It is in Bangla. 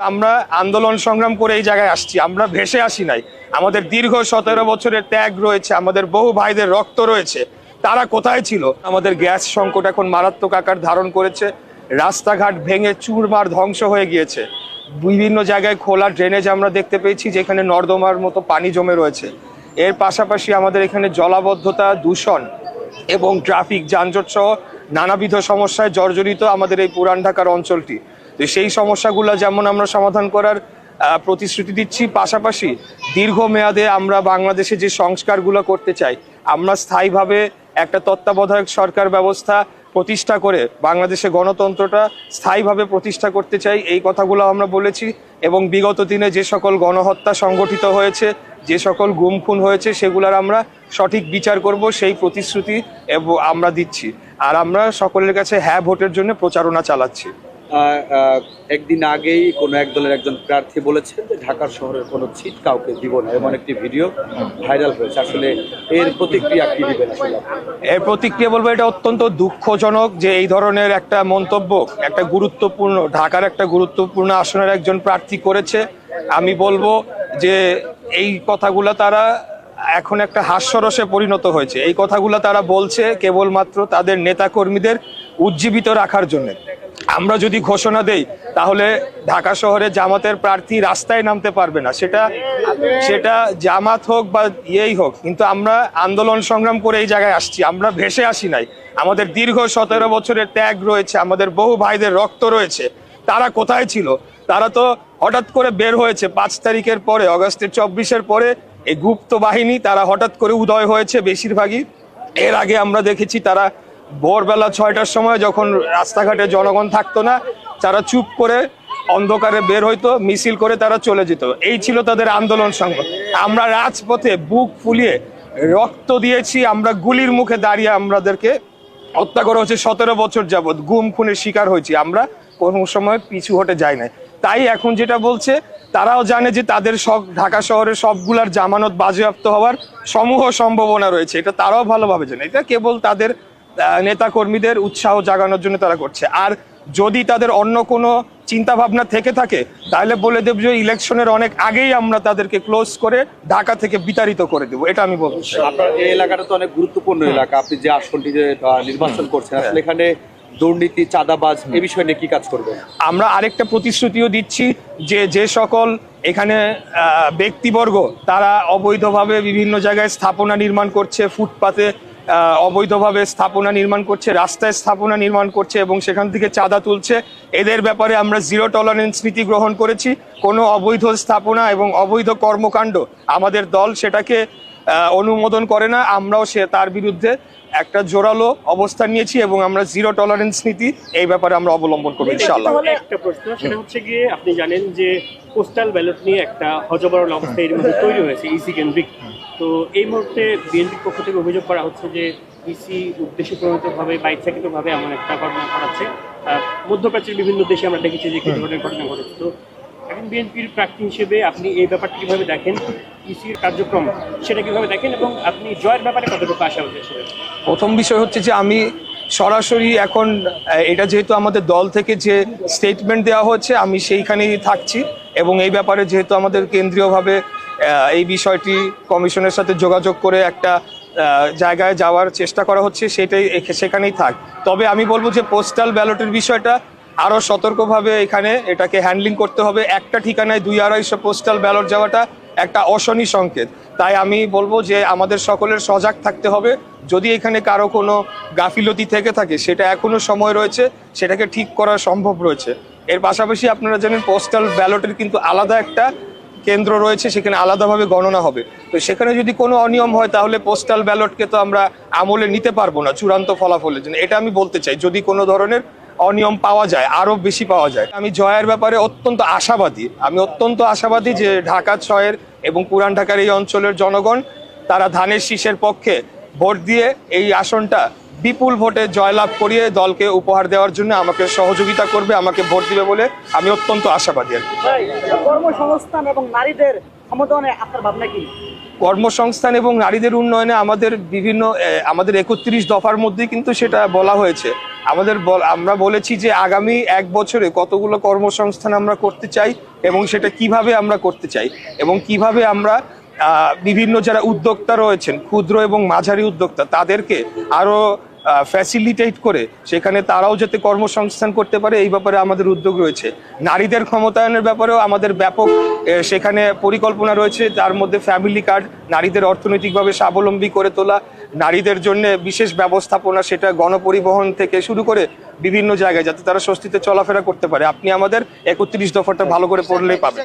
আমরা আন্দোলন সংগ্রাম করে এই জায়গায় আসছি, আমরা ভেসে আসি নাই। আমাদের দীর্ঘ 17 বছরের ত্যাগ রয়েছে, আমাদের বহু ভাইদের রক্ত রয়েছে। তারা কোথায় ছিল? আমাদের গ্যাস সংকট এখন মারাত্মক আকার ধারণ করেছে, রাস্তাঘাট ভেঙে চুরমার ধ্বংস হয়ে গিয়েছে। বিভিন্ন জায়গায় খোলা ড্রেনেজ আমরা দেখতে পেয়েছি, যেখানে নর্দমার মতো পানি জমে রয়েছে। এর পাশাপাশি আমাদের এখানে জলাবদ্ধতা, দূষণ এবং ট্রাফিক যানজট সহ নানাবিধ সমস্যায় জর্জরিত আমাদের এই পুরান ঢাকার অঞ্চলটি। তো সেই সমস্যাগুলো যেমন আমরা সমাধান করার প্রতিশ্রুতি দিচ্ছি, পাশাপাশি দীর্ঘমেয়াদে আমরা বাংলাদেশে যে সংস্কারগুলো করতে চাই, আমরা স্থায়ীভাবে একটা তত্ত্বাবধায়ক সরকার ব্যবস্থা প্রতিষ্ঠা করে বাংলাদেশে গণতন্ত্রটা স্থায়ীভাবে প্রতিষ্ঠা করতে চাই। এই কথাগুলো আমরা বলেছি এবং বিগত দিনে যে সকল গণহত্যা সংগঠিত হয়েছে, যে সকল গুম খুন হয়েছে, সেগুলোর আমরা সঠিক বিচার করব, সেই প্রতিশ্রুতি আমরা দিচ্ছি। আর আমরা সকলের কাছে হ্যাঁ ভোটের জন্য প্রচারণা চালাচ্ছি। একদিন আগেই কোনো এক দলের একজন প্রার্থী বলেছেন যে ঢাকার শহরের কোনো সিট কাউকে দিব না, এমন একটি ভিডিও ভাইরাল হয়েছে। আসলে এর প্রতিক্রিয়া কি দিবেন? এর প্রতিক্রিয়া বলবো, এটা অত্যন্ত দুঃখজনক যে এই ধরনের একটা মন্তব্য একটা গুরুত্বপূর্ণ ঢাকার একটা গুরুত্বপূর্ণ আসনের একজন প্রার্থী করেছে। আমি বলবো যে এই কথাগুলো তারা এখন একটা হাস্যরসে পরিণত হয়েছে। এই কথাগুলো তারা বলছে কেবলমাত্র তাদের নেতাকর্মীদের উজ্জীবিত রাখার জন্য। আমরা যদি ঘোষণা দেই তাহলে ঢাকা শহরে জামাতের প্রার্থী রাস্তায় নামতে পারবে না, সেটা জামাত হোক বা ইয়েই হোক। কিন্তু আমরা আন্দোলন সংগ্রাম করে এই জায়গায় আসছি, আমরা ভেসে আসি নাই। আমাদের দীর্ঘ 17 বছরের ত্যাগ রয়েছে, আমাদের বহু ভাইদের রক্ত রয়েছে। তারা কোথায় ছিল? তারা তো হঠাৎ করে বের হয়েছে 5 তারিখের পরে, অগাস্টের 24-এর পরে এই গুপ্ত বাহিনী তারা হঠাৎ করে উদয় হয়েছে বেশিরভাগই। এর আগে আমরা দেখেছি তারা ভোরবেলা 6টার সময় যখন রাস্তাঘাটে জনগণ থাকতো না, তারা চুপ করে অন্ধকারে বের হইতো, মিছিল করে তারা চলে যেত। এই ছিল তাদের আন্দোলন সংগ্রাম। আমরা রাজপথে বুক ফুলিয়ে রক্ত দিয়েছি, আমরা গুলির মুখে দাঁড়িয়ে আমাদেরকে হত্যা করা হচ্ছে 17 বছর যাবৎ, গুম খুনের শিকার হয়েছি। আমরা কোনো সময় পিছু হটে যাই নাই। তাই এখন যেটা বলছে, তারাও জানে যে তাদের সব ঢাকা শহরের সবগুলার জামানত বাজেয়াপ্ত হওয়ার সমূহ সম্ভাবনা রয়েছে। এটা তারাও ভালোভাবে জানে। এটা কেবল তাদের নেতা কর্মীদের উৎসাহ জাগানোর জন্য তারা করছে। আর যদি তাদের অন্য কোনো চিন্তা ভাবনা থেকে থাকে তাহলে বলে দেব যে ইলেকশনের অনেক আগেই আমরা তাদেরকে ক্লোজ করে ঢাকা থেকে বিতাড়িত করে দেবো। এটা আমি বলবো। আপনার এই এলাকাটা তো অনেক গুরুত্বপূর্ণ এলাকা, আপনি যে আসনটি যে নির্বাচন করছেন, আসলে এখানে দুর্নীতি, চাঁদাবাজ এই বিষয় নিয়ে কি কাজ করবেন? আমরা আরেকটা প্রতিশ্রুতিও দিচ্ছি যে যে সকল এখানে ব্যক্তিবর্গ তারা অবৈধভাবে বিভিন্ন জায়গায় স্থাপনা নির্মাণ করছে, ফুটপাতে অবৈধভাবে স্থাপনা নির্মাণ করছে, রাস্তায় স্থাপনা নির্মাণ করছে এবং সেখান থেকে চাঁদা তুলছে, এদের ব্যাপারে আমরা জিরো টলারেন্স নীতি গ্রহণ করেছি। কোনো অবৈধ স্থাপনা এবং অবৈধ কর্মকাণ্ড আমাদের দল সেটাকে অনুমোদন করে না। আমরাও তার বিরুদ্ধে একটা জোরালো অবস্থান নিয়েছি এবং আমরা জিরো টলারেন্স নীতি এই ব্যাপারে আমরা অবলম্বন করবো ইনশাআল্লাহ। একটা প্রশ্ন, সেটা হচ্ছে গিয়ে আপনি জানেন যে পোস্টাল ব্যালট নিয়ে একটা হযবরল অবস্থা এর মধ্যে তৈরি হয়েছে ইসি কেন্দ্রিক। তো এই মুহূর্তে বিএনপির পক্ষ থেকে অভিযোগ করা হচ্ছে যে ইসি উদ্দেশ্যপ্রণোদিতভাবে বা ইচ্ছাকৃতভাবে এমন একটা ঘটনা ঘটাচ্ছে। মধ্যপ্রাচ্যের বিভিন্ন দেশে আমরা দেখেছি যে কি ধরনের ঘটনা ঘটেছে। তো এখন বিএনপির প্রার্থী হিসেবে আপনি এই ব্যাপারটা কিভাবে দেখেন, ইসির কার্যক্রম সেটা কিভাবে দেখেন এবং আপনি জয়ের ব্যাপারে কতটুকু আশা হচ্ছে? প্রথম বিষয় হচ্ছে যে আমি সরাসরি এখন এটা যেহেতু আমাদের দল থেকে যে স্টেটমেন্ট দেওয়া হচ্ছে আমি সেইখানেই থাকছি এবং এই ব্যাপারে যেহেতু আমাদের কেন্দ্রীয়ভাবে এই বিষয়টি কমিশনের সাথে যোগাযোগ করে একটা জায়গায় যাওয়ার চেষ্টা করা হচ্ছে, সেখানেই থাক। তবে আমি বলবো যে পোস্টাল ব্যালটের বিষয়টা আরও সতর্কভাবে এখানে এটাকে হ্যান্ডলিং করতে হবে। একটা ঠিকানায় 200-250 পোস্টাল ব্যালট যাওয়াটা একটা অশনি সংকেত। তাই আমি বলবো যে আমাদের সকলের সজাগ থাকতে হবে। যদি এখানে কারো কোনো গাফিলতি থেকে থাকে সেটা এখনও সময় রয়েছে, সেটাকে ঠিক করা সম্ভব রয়েছে। এর পাশাপাশি আপনারা জানেন পোস্টাল ব্যালটের কিন্তু আলাদা একটা কেন্দ্র রয়েছে, সেখানে আলাদাভাবে গণনা হবে। তো সেখানে যদি কোনো অনিয়ম হয় তাহলে পোস্টাল ব্যালটকে তো আমরা আমলে নিতে পারবো না চূড়ান্ত ফলাফলের জন্য। এটা আমি বলতে চাই, যদি কোনো ধরনের অনিয়ম পাওয়া যায়, আরও বেশি পাওয়া যায়। আমি জয়ের ব্যাপারে অত্যন্ত আশাবাদী যে ঢাকা 6 এবং পুরান ঢাকার এই অঞ্চলের জনগণ তারা ধানের শীষের পক্ষে ভোট দিয়ে এই আসনটা বিপুল ভোটে জয়লাভ করিয়ে দলকে উপহার দেওয়ার জন্য আমাকে সহযোগিতা করবে, আমাকে ভোট দিবে বলে আমি অত্যন্ত আশাবাদী। আর কর্মসংস্থান এবং নারীদের ক্ষমতায়নে আপনার ভাবনা কি? কর্মসংস্থান এবং নারীদের উন্নয়নে আমাদের 31 দফার মধ্যে কিন্তু সেটা বলা হয়েছে। আমরা বলেছি যে আগামী 1 বছরে কতগুলো কর্মসংস্থান আমরা করতে চাই, এবং সেটা কিভাবে আমরা করতে চাই এবং কিভাবে আমরা বিভিন্ন যারা উদ্যোক্তা রয়েছেন, ক্ষুদ্র এবং মাঝারি উদ্যোক্তা, তাদেরকে আরো ফ্যাসিলিটেট করে সেখানে তারাও যাতে কর্মসংস্থান করতে পারে, এই ব্যাপারে আমাদের উদ্যোগ রয়েছে। নারীদের ক্ষমতায়নের ব্যাপারেও আমাদের ব্যাপক সেখানে পরিকল্পনা রয়েছে, তার মধ্যে ফ্যামিলি কার্ড, নারীদের অর্থনৈতিকভাবে স্বাবলম্বী করে তোলা, নারীদের জন্য বিশেষ ব্যবস্থাপনা, সেটা গণপরিবহন থেকে শুরু করে বিভিন্ন জায়গায় যাতে তারা স্বস্তিতে চলাফেরা করতে পারে। আপনি আমাদের 31 দফাটা ভালো করে পড়লেই পাবেন।